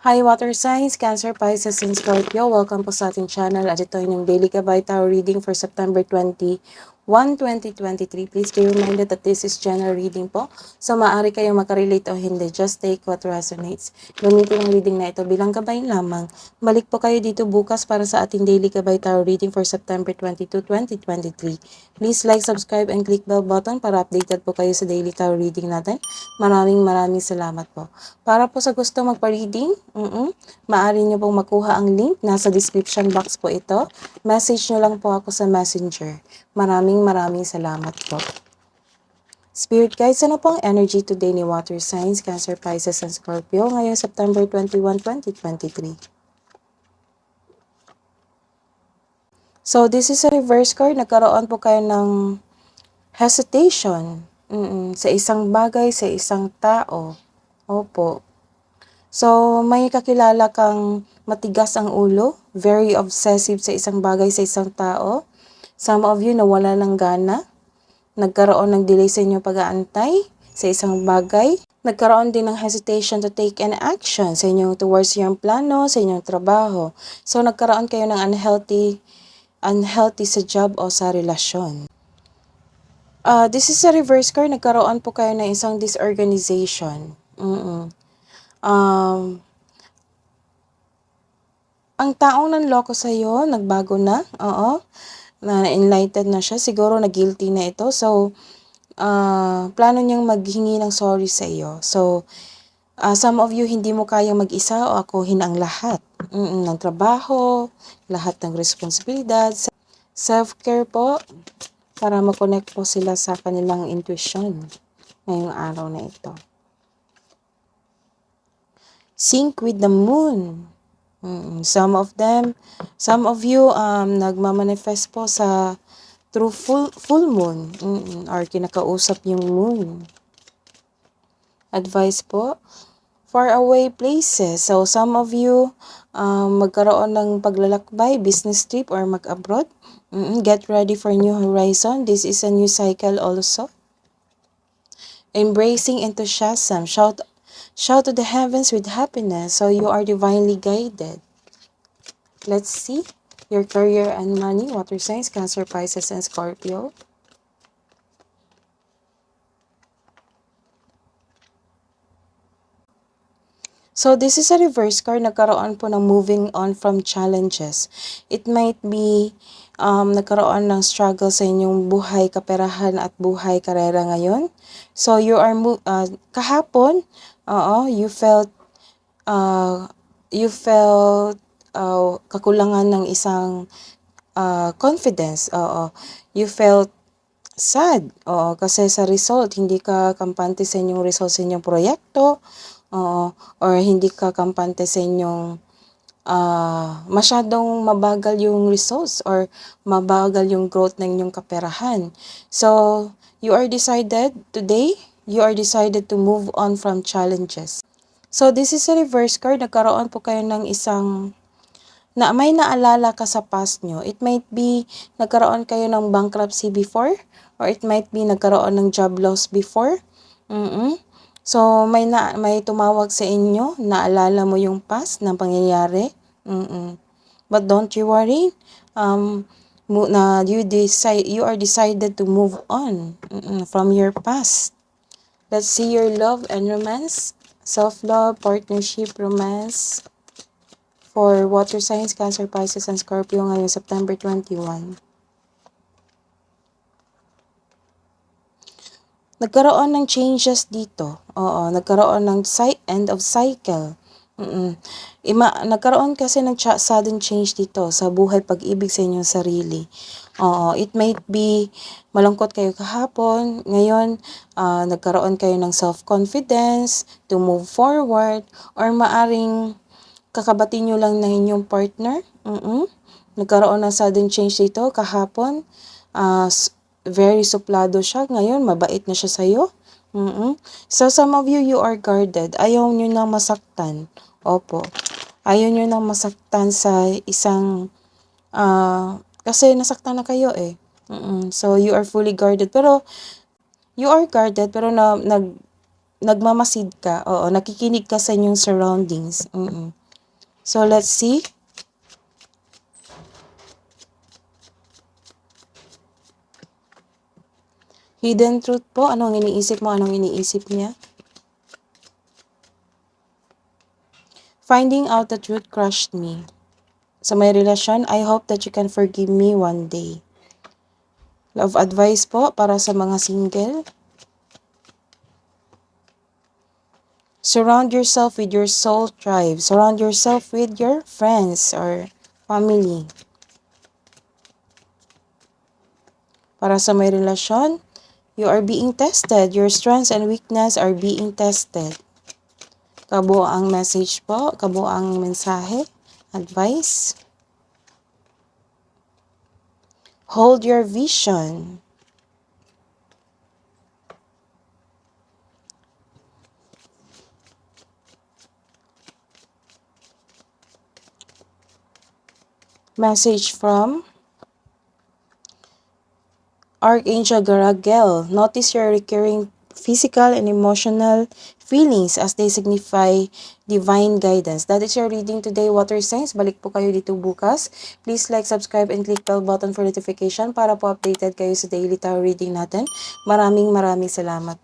Hi Water Signs, Cancer, Pisces, and Scorpio. Welcome po sa ating channel at ito yung Daily Gabay Tarot Reading for September 21, 2023. Please be reminded that this is general reading po. So maaari kayong makarelate o hindi. Just take what resonates. Gamitin ang reading na ito bilang gabay lamang. Balik po kayo dito bukas para sa ating Daily Gabay Tarot Reading for September 22, 2023. Please like, subscribe, and click bell button para updated po kayo sa Daily Tarot Reading natin. Maraming salamat po. Para po sa gusto magpa-reading, maaari nyo pong makuha ang link. Nasa description box po ito. Message nyo lang po ako sa messenger. Maraming salamat po. Spirit guides, ano po ang energy today ni Water Signs, Cancer, Pisces, and Scorpio ngayong September 21, 2023? So, this is a reverse card. Nagkaroon po kayo ng hesitation sa isang bagay, sa isang tao. Opo. So, may kakilala kang matigas ang ulo, very obsessive sa isang bagay, sa isang tao. Some of you nawala ng gana, nagkaroon ng delay sa inyong pag-aantay sa isang bagay. Nagkaroon din ng hesitation to take an action sa inyong towards yung plano, sa inyong trabaho. So, nagkaroon kayo ng unhealthy sa job o sa relasyon. This is a reverse card. Nagkaroon po kayo ng isang disorganization. Ang taong nanloko sa'yo, nagbago na, na-enlightened na siya, siguro na-guilty na ito. So, plano niyang maghingi ng sorry sa iyo. So, some of you hindi mo kayang mag-isa o akuhin ang lahat ng trabaho, lahat ng responsibilidad. Self-care po, para makonect po sila sa kanilang intuition ngayong araw na ito. Sync with the moon. Some of you nagmamanifest po sa through full moon or kinakausap yung moon. Advice po, far away places. So some of you magkaroon ng paglalakbay, business trip or mag-abroad. Get ready for new horizon. This is a new cycle also. Embracing enthusiasm. Shout to the heavens with happiness. So you are divinely guided. Let's see your career and money. Water signs, Cancer, Pisces, and Scorpio. So this is a reverse card. Nagkaroon po ng moving on from challenges. It might be nagkaroon ng struggle sa inyong buhay, kaperahan at buhay, karera ngayon. So you are kahapon, you felt kakulangan ng isang confidence. You felt sad. Kasi sa result, hindi ka kampante sa inyong result sa inyong proyekto. Or hindi ka kampante sa inyong masyadong mabagal yung results or mabagal yung growth ng inyong kaperahan. So, you are decided to move on from challenges. So, this is a reverse card. Nagkaroon po kayo ng isang may naalala ka sa past nyo. It might be nagkaroon kayo ng bankruptcy before or it might be nagkaroon ng job loss before. So, may tumawag sa inyo, naalala mo yung past na pangyayari. But don't you worry. You are decided to move on from your past. Let's see your love and romance. Self-love, partnership, romance. For water signs, Cancer, Pisces, and Scorpio ngayong September 21. Nagkaroon ng changes dito. Nagkaroon ng end of cycle. Nagkaroon kasi ng sudden change dito sa buhay pag-ibig sa inyong sarili. It might be malungkot kayo kahapon. Ngayon, nagkaroon kayo ng self-confidence to move forward or maaring kakabati nyo lang ng inyong partner. Nagkaroon ng sudden change dito kahapon. Very suplado siya. Ngayon, mabait na siya sa'yo. So, some of you, you are guarded. Ayaw nyo nang masaktan. Opo. Ayaw nyo nang masaktan sa isang, kasi nasaktan na kayo eh. So, you are fully guarded. Pero, you are guarded, pero nagmamasid ka. Oo, nakikinig ka sa inyong surroundings. So, let's see. Hidden truth po. Anong iniisip mo? Anong iniisip niya? Finding out the truth crushed me. Sa may relasyon, I hope that you can forgive me one day. Love advice po para sa mga single. Surround yourself with your soul tribe. Surround yourself with your friends or family. Para sa may relasyon, you are being tested. Your strengths and weakness are being tested. Kabuoang message po, kabuoang mensahe, advice. Hold your vision. Message from Archangel Garagel. Notice your recurring physical and emotional feelings as they signify divine guidance. That is your reading today, water signs. Balik po kayo dito bukas. Please like, subscribe, and click bell button for notification para po updated kayo sa daily tarot reading natin. Maraming salamat.